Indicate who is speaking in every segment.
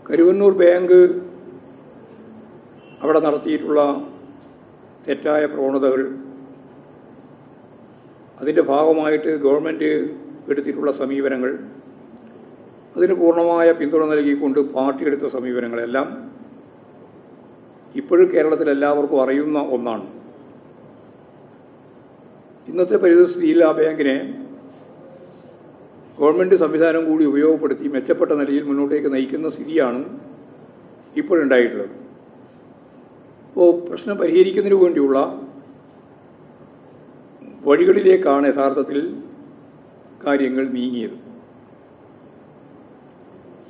Speaker 1: Karuvannur bank അവിടെ നടത്തിയിട്ടുള്ള തെറ്റായ പ്രവണതകൾ, അതിൻ്റെ ഭാഗമായിട്ട് ഗവൺമെൻറ് എടുത്തിട്ടുള്ള സമീപനങ്ങൾ, അതിന് പൂർണ്ണമായ പിന്തുണ നൽകിക്കൊണ്ട് പാർട്ടി എടുത്ത സമീപനങ്ങളെല്ലാം ഇപ്പോഴും കേരളത്തിൽ എല്ലാവർക്കും അറിയുന്ന ഒന്നാണ്. ഇന്നത്തെ പരിസ്ഥിതിയിൽ ആ ബാങ്കിനെ ഗവൺമെൻറ് സംവിധാനം കൂടി ഉപയോഗപ്പെടുത്തി മെച്ചപ്പെട്ട നിലയിൽ മുന്നോട്ടേക്ക് നയിക്കുന്ന സ്ഥിതിയാണ് ഇപ്പോഴുണ്ടായിട്ടുള്ളത്. അപ്പോൾ പ്രശ്നം പരിഹരിക്കുന്നതിന് വേണ്ടിയുള്ള വഴികളിലേക്കാണ് യഥാർത്ഥത്തിൽ കാര്യങ്ങൾ നീങ്ങിയത്.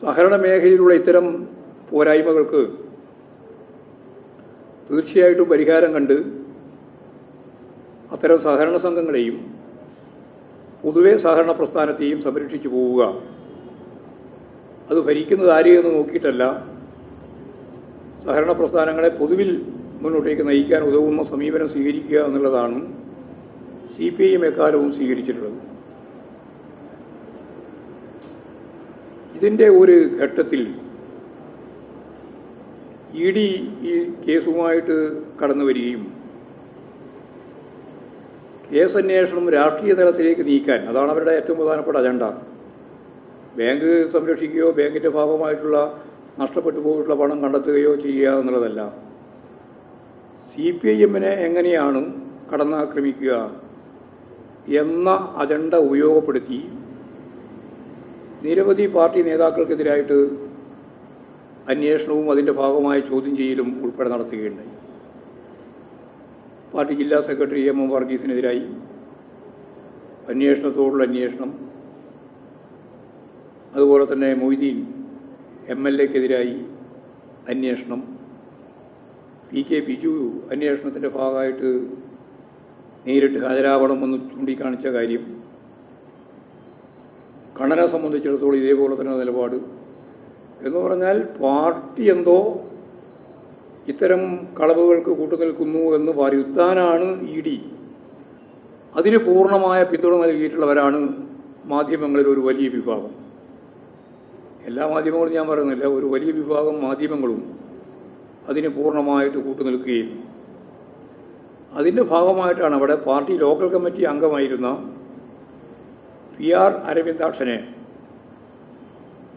Speaker 1: സഹകരണ മേഖലയിലുള്ള ഇത്തരം പോരായ്മകൾക്ക് തീർച്ചയായിട്ടും പരിഹാരം കണ്ട് അത്തരം സഹകരണ സംഘങ്ങളെയും പൊതുവെ സഹകരണ പ്രസ്ഥാനത്തെയും സംരക്ഷിച്ചു പോവുക, അത് ഭരിക്കുന്നത് ആരെയെന്ന് നോക്കിയിട്ടല്ല, സഹകരണ പ്രസ്ഥാനങ്ങളെ പൊതുവിൽ മുന്നോട്ടേക്ക് നയിക്കാൻ ഉതകുന്ന സമീപനം സ്വീകരിക്കുക എന്നുള്ളതാണ് CPIM എക്കാലവും സ്വീകരിച്ചിട്ടുള്ളത്. ഇതിൻ്റെ ഒരു ഘട്ടത്തിൽ ED ഈ കേസുമായിട്ട് കടന്നു വരികയും കേസ് അന്വേഷണം രാഷ്ട്രീയ തലത്തിലേക്ക് നീക്കാൻ, അതാണ് അവരുടെ ഏറ്റവും പ്രധാനപ്പെട്ട അജണ്ട. ബാങ്ക് സംരക്ഷിക്കുകയോ ബാങ്കിൻ്റെ ഭാഗമായിട്ടുള്ള നഷ്ടപ്പെട്ടു പോയിട്ടുള്ള പണം കണ്ടെത്തുകയോ ചെയ്യുക എന്നുള്ളതല്ല. CPIMനെ എങ്ങനെയാണ് കടന്നാക്രമിക്കുക എന്ന അജണ്ട ഉപയോഗപ്പെടുത്തി നിരവധി പാർട്ടി നേതാക്കൾക്കെതിരായിട്ട് അന്വേഷണവും അതിൻ്റെ ഭാഗമായ ചോദ്യം ചെയ്യലും ഉൾപ്പെടെ നടത്തുകയുണ്ടായി. പാർട്ടി ജില്ലാ സെക്രട്ടറി MM വർഗീസിനെതിരായി അന്വേഷണത്തോടുള്ള അന്വേഷണം, അതുപോലെ തന്നെ മൊയ്തീൻ MLAക്കെതിരായി അന്വേഷണം, PK ബിജു അന്വേഷണത്തിൻ്റെ ഭാഗമായിട്ട് നേരിട്ട് ഹാജരാകണമെന്ന് ചൂണ്ടിക്കാണിച്ച കാര്യം, കണ്ണനെ സംബന്ധിച്ചിടത്തോളം ഇതേപോലെ തന്നെ നിലപാട് എന്ന് പറഞ്ഞാൽ പാർട്ടി എന്തോ ഇത്തരം കളവുകൾക്ക് കൂട്ടുനിൽക്കുന്നു എന്ന് വരുത്താനാണ് ED. അതിന് പൂർണ്ണമായ പിന്തുണ നൽകിയിട്ടുള്ളവരാണ് മാധ്യമങ്ങളിൽ ഒരു വലിയ വിഭാഗം. എല്ലാ മാധ്യമങ്ങളും ഞാൻ പറയുന്നില്ല, ഒരു വലിയ വിഭാഗം മാധ്യമങ്ങളും അതിന് പൂർണ്ണമായിട്ട് കൂട്ടുനിൽക്കുകയും അതിൻ്റെ ഭാഗമായിട്ടാണ് അവിടെ പാർട്ടി ലോക്കൽ കമ്മിറ്റി അംഗമായിരുന്ന PR അരവിന്ദാക്ഷനെ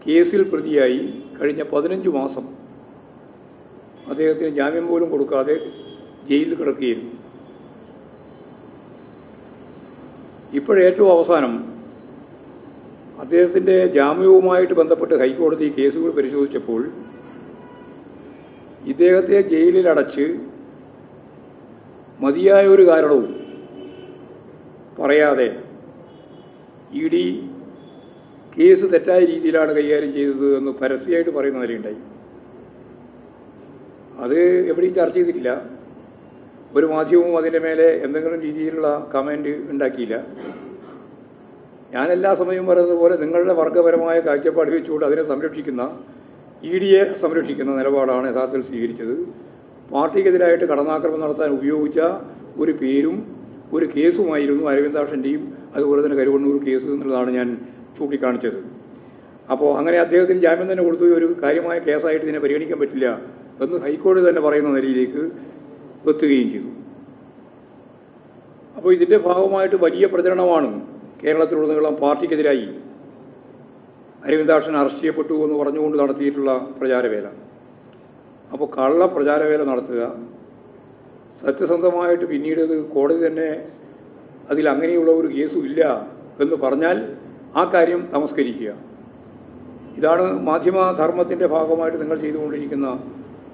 Speaker 1: കേസിൽ പ്രതിയായി കഴിഞ്ഞ 15 മാസം അദ്ദേഹത്തിന് ജാമ്യം പോലും കൊടുക്കാതെ ജയിലിൽ കിടക്കുകയും ഇപ്പോഴേറ്റവും അവസാനം അദ്ദേഹത്തിൻ്റെ ജാമ്യവുമായിട്ട് ബന്ധപ്പെട്ട് ഹൈക്കോടതി കേസുകൾ പരിശോധിച്ചപ്പോൾ ഇദ്ദേഹത്തെ ജയിലിലടച്ച് മതിയായ ഒരു കാരണവും പറയാതെ ED കേസ് തെറ്റായ രീതിയിലാണ് കൈകാര്യം ചെയ്തത് എന്ന് പരസ്യമായിട്ട് പറയുന്ന നിലയുണ്ടായി. അത് എവിടെയും ചർച്ച ചെയ്തിട്ടില്ല. ഒരു മാധ്യമവും അതിൻ്റെ മേലെ എന്തെങ്കിലും രീതിയിലുള്ള കമൻറ്റ് ഉണ്ടാക്കിയില്ല. ഞാൻ എല്ലാ സമയവും പറയുന്നത് പോലെ നിങ്ങളുടെ വർഗപരമായ കാഴ്ചപ്പാട് വെച്ചുകൊണ്ട് അതിനെ സംരക്ഷിക്കുന്ന EDയെ സംരക്ഷിക്കുന്ന നിലപാടാണ് യഥാർത്ഥത്തിൽ സ്വീകരിച്ചത്. പാർട്ടിക്കെതിരായിട്ട് കടന്നാക്രമണം നടത്താൻ ഉപയോഗിച്ച ഒരു പേരും ഒരു കേസുമായിരുന്നു അരവിന്ദാക്ഷൻ്റെയും അതുപോലെ തന്നെ കരുവണ്ണൂർ കേസ് എന്നുള്ളതാണ് ഞാൻ ചൂണ്ടിക്കാണിച്ചത്. അപ്പോൾ അങ്ങനെ അദ്ദേഹത്തിന് ജാമ്യം തന്നെ കൊടുത്തു, ഒരു കാര്യമായ കേസായിട്ട് ഇതിനെ പരിഗണിക്കാൻ പറ്റില്ല എന്ന് ഹൈക്കോടതി തന്നെ പറയുന്ന നിലയിലേക്ക് എത്തുകയും ചെയ്തു. അപ്പോൾ ഇതിൻ്റെ ഭാഗമായിട്ട് വലിയ പ്രചരണമാണ് കേരളത്തിലുടനീളം പാർട്ടിക്കെതിരായി അരവിന്ദാക്ഷൻ അറസ്റ്റ് ചെയ്യപ്പെട്ടു എന്ന് പറഞ്ഞുകൊണ്ട് നടത്തിയിട്ടുള്ള പ്രചാരവേല. അപ്പോൾ കള്ള പ്രചാരവേല നടത്തുക, സത്യസന്ധമായിട്ട് പിന്നീട് കോടതി തന്നെ അതിൽ അങ്ങനെയുള്ള ഒരു കേസും ഇല്ല എന്ന് പറഞ്ഞാൽ ആ കാര്യം തമസ്കരിക്കുക, ഇതാണ് മാധ്യമധർമ്മത്തിൻ്റെ ഭാഗമായിട്ട് നിങ്ങൾ ചെയ്തുകൊണ്ടിരിക്കുന്ന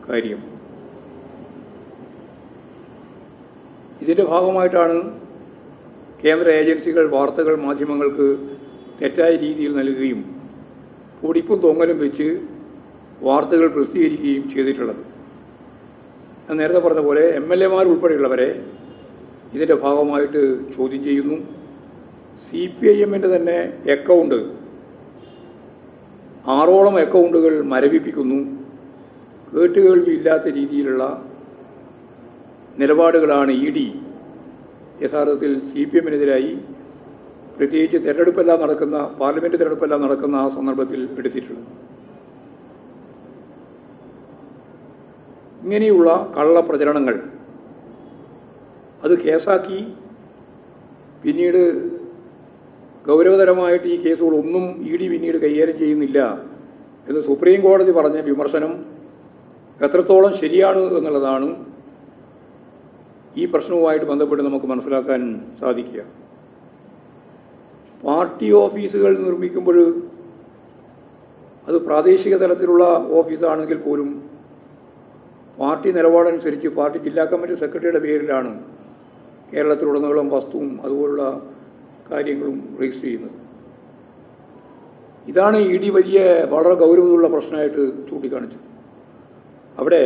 Speaker 1: കാര്യം. ഇതിൻ്റെ ഭാഗമായിട്ടാണ് കേന്ദ്ര ഏജൻസികൾ വാർത്തകൾ മാധ്യമങ്ങൾക്ക് തെറ്റായ രീതിയിൽ നൽകുകയും പൊടിപ്പും തൊങ്ങലും വെച്ച് വാർത്തകൾ പ്രസിദ്ധീകരിക്കുകയും ചെയ്തിട്ടുള്ളത്. ഞാൻ നേരത്തെ പറഞ്ഞ പോലെ MLAമാർ ഉൾപ്പെടെയുള്ളവരെ ഇതിൻ്റെ ഭാഗമായിട്ട് ചോദ്യം ചെയ്യുന്നു. CPIMൻ്റെ തന്നെ അക്കൗണ്ട് 6ഓളം അക്കൗണ്ടുകൾ മരവിപ്പിക്കുന്നു. കേട്ടുകേൾവിയില്ലാത്ത രീതിയിലുള്ള നിലപാടുകളാണ് ED യഥാർത്ഥത്തിൽ CPIMനെതിരായി, പ്രത്യേകിച്ച് തെരഞ്ഞെടുപ്പെല്ലാം നടക്കുന്ന പാർലമെൻറ്റ് തെരഞ്ഞെടുപ്പെല്ലാം നടക്കുന്ന ആ സന്ദർഭത്തിൽ എടുത്തിട്ടുള്ളത്. ഇങ്ങനെയുള്ള കള്ളപ്രചരണങ്ങൾ അത് കേസാക്കി പിന്നീട് ഗൗരവതരമായിട്ട് ഈ കേസുകളൊന്നും ഇ ഡി പിന്നീട് കൈകാര്യം ചെയ്യുന്നില്ല എന്ന് സുപ്രീം കോടതി പറഞ്ഞ വിമർശനം എത്രത്തോളം ശരിയാണ് എന്നുള്ളതാണ് ഈ പ്രശ്നവുമായിട്ട് ബന്ധപ്പെട്ട് നമുക്ക് മനസ്സിലാക്കാൻ സാധിക്കുക. പാർട്ടി ഓഫീസുകൾ നിർമ്മിക്കുമ്പോൾ അത് പ്രാദേശിക തലത്തിലുള്ള ഓഫീസാണെങ്കിൽ പോലും പാർട്ടി നിലപാടനുസരിച്ച് പാർട്ടി ജില്ലാ കമ്മിറ്റി സെക്രട്ടറിയുടെ പേരിലാണ് കേരളത്തിലുടനീളം വസ്തുവും അതുപോലുള്ള കാര്യങ്ങളും രജിസ്റ്റർ ചെയ്യുന്നത്. ഇതാണ് ഇ ഡി വളരെ ഗൗരവമുള്ള പ്രശ്നമായിട്ട് ചൂണ്ടിക്കാണിച്ചത്. അവിടെ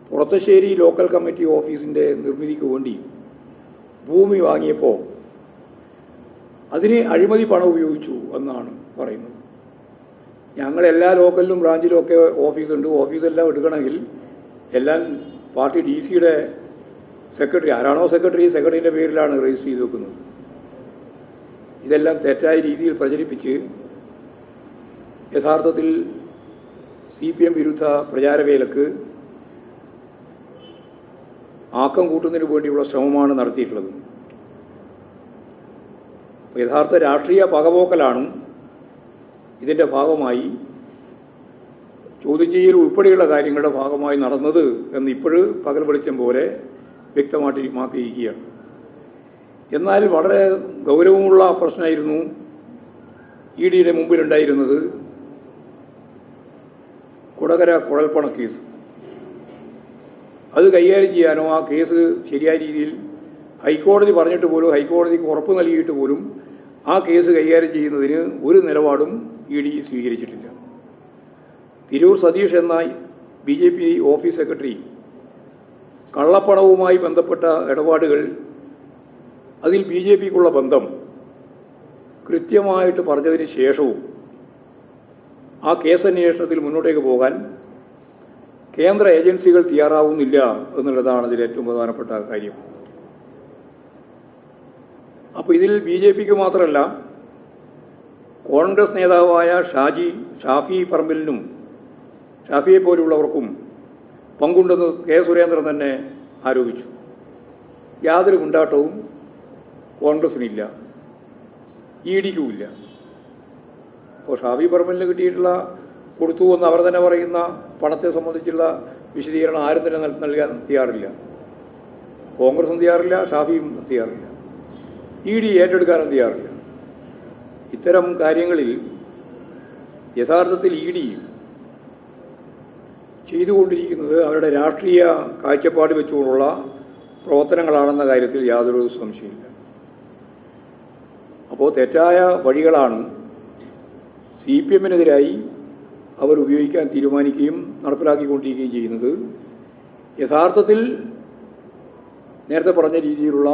Speaker 1: പുറത്തശ്ശേരി ലോക്കൽ കമ്മിറ്റി ഓഫീസിൻ്റെ നിർമ്മിതിക്ക് വേണ്ടി ഭൂമി വാങ്ങിയപ്പോൾ അതിന് അഴിമതി പണം ഉപയോഗിച്ചു എന്നാണ് പറയുന്നത്. ഞങ്ങളെല്ലാ ലോക്കലിലും ബ്രാഞ്ചിലും ഒക്കെ ഓഫീസുണ്ട്. ഓഫീസെല്ലാം എടുക്കണമെങ്കിൽ എല്ലാം പാർട്ടി ഡി സിയുടെ സെക്രട്ടറി ആരാണോ സെക്രട്ടറിയുടെ പേരിലാണ് രജിസ്റ്റർ ചെയ്ത് വെക്കുന്നത്. ഇതെല്ലാം തെറ്റായ രീതിയിൽ പ്രചരിപ്പിച്ച് യഥാർത്ഥത്തിൽ CPM വിരുദ്ധ പ്രചാരവേലക്ക് ആക്കം കൂട്ടുന്നതിന് വേണ്ടിയുള്ള ശ്രമമാണ് നടത്തിയിട്ടുള്ളത്. യഥാർത്ഥ രാഷ്ട്രീയ പകപോക്കലാണ് ഇതിൻ്റെ ഭാഗമായി ചോദ്യം ചെയ്യൽ ഉൾപ്പെടെയുള്ള കാര്യങ്ങളുടെ ഭാഗമായി നടന്നത് എന്ന് ഇപ്പോഴും പകൽ വെളിച്ചം പോലെ വ്യക്തമാക്കിയിരിക്കുകയാണ്. എന്നാൽ വളരെ ഗൗരവമുള്ള പ്രശ്നമായിരുന്നു ഇ ഡിയുടെ മുമ്പിലുണ്ടായിരുന്നത് കൊടകര കുഴൽപ്പണ കേസ്. അത് കൈകാര്യം ചെയ്യാനോ ആ കേസ് ശരിയായ രീതിയിൽ ഹൈക്കോടതി പറഞ്ഞിട്ട് പോലും ഹൈക്കോടതിക്ക് ഉറപ്പ് നൽകിയിട്ട് പോലും ആ കേസ് കൈകാര്യം ചെയ്യുന്നതിന് ഒരു നിലപാടും ഇ ഡി സ്വീകരിച്ചിട്ടില്ല. തിരൂർ സതീഷ് എന്ന BJP ഓഫീസ് സെക്രട്ടറി കള്ളപ്പണവുമായി ബന്ധപ്പെട്ട ഇടപാടുകൾ അതിൽ BJPക്കുള്ള ബന്ധം കൃത്യമായിട്ട് പറഞ്ഞതിന് ശേഷവും ആ കേസന്വേഷണത്തിൽ മുന്നോട്ടേക്ക് പോകാൻ കേന്ദ്ര ഏജൻസികൾ തയ്യാറാവുന്നില്ല എന്നുള്ളതാണ് അതിൽ ഏറ്റവും പ്രധാനപ്പെട്ട കാര്യം. അപ്പോൾ ഇതിൽ BJPക്ക് മാത്രമല്ല കോൺഗ്രസ് നേതാവായ ഷാഫി പറമ്പിലിനും ഷാഫിയെ പോലുള്ളവർക്കും പങ്കുണ്ടെന്ന് കെ സുരേന്ദ്രൻ തന്നെ ആരോപിച്ചു. യാതൊരു മുണ്ടാട്ടവും കോൺഗ്രസിനില്ല, ഇ ഡിക്കുമില്ല. അപ്പോൾ ഷാഫി പറമ്പിലിന് കിട്ടിയിട്ടുള്ള കൊടുത്തു എന്ന് അവർ തന്നെ പറയുന്ന പണത്തെ സംബന്ധിച്ചുള്ള വിശദീകരണം ആരും തന്നെ നൽകാൻ തയ്യാറില്ല. കോൺഗ്രസും തയ്യാറില്ല, ഷാഫിയും തയ്യാറില്ല, ഇ ഡി ഏറ്റെടുക്കാനും തയ്യാറില്ല. ഇത്തരം കാര്യങ്ങളിൽ യഥാർത്ഥത്തിൽ ഇ ഡി ചെയ്തുകൊണ്ടിരിക്കുന്നത് അവരുടെ രാഷ്ട്രീയ കാഴ്ചപ്പാട് വെച്ചുകൊണ്ടുള്ള പ്രവർത്തനങ്ങളാണെന്ന കാര്യത്തിൽ യാതൊരു സംശയമില്ല. അപ്പോൾ തെറ്റായ വഴികളാണ് CPMനെതിരായി അവർ ഉപയോഗിക്കാൻ തീരുമാനിക്കുകയും നടപ്പിലാക്കിക്കൊണ്ടിരിക്കുകയും ചെയ്യുന്നത്. യഥാർത്ഥത്തിൽ നേരത്തെ പറഞ്ഞ രീതിയിലുള്ള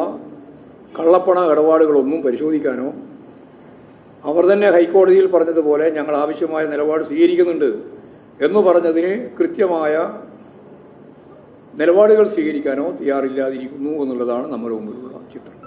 Speaker 1: കള്ളപ്പണ ഇടപാടുകളൊന്നും പരിശോധിക്കാനോ അവർ തന്നെ ഹൈക്കോടതിയിൽ പറഞ്ഞതുപോലെ ഞങ്ങൾ ആവശ്യമായ നിലപാട് സ്വീകരിക്കുന്നുണ്ട് എന്ന് പറഞ്ഞതിന് കൃത്യമായ നിലപാടുകൾ സ്വീകരിക്കാനോ തയ്യാറില്ലാതിരിക്കുന്നു എന്നുള്ളതാണ് നമ്മുടെ മുമ്പിലുള്ള ചിത്രം.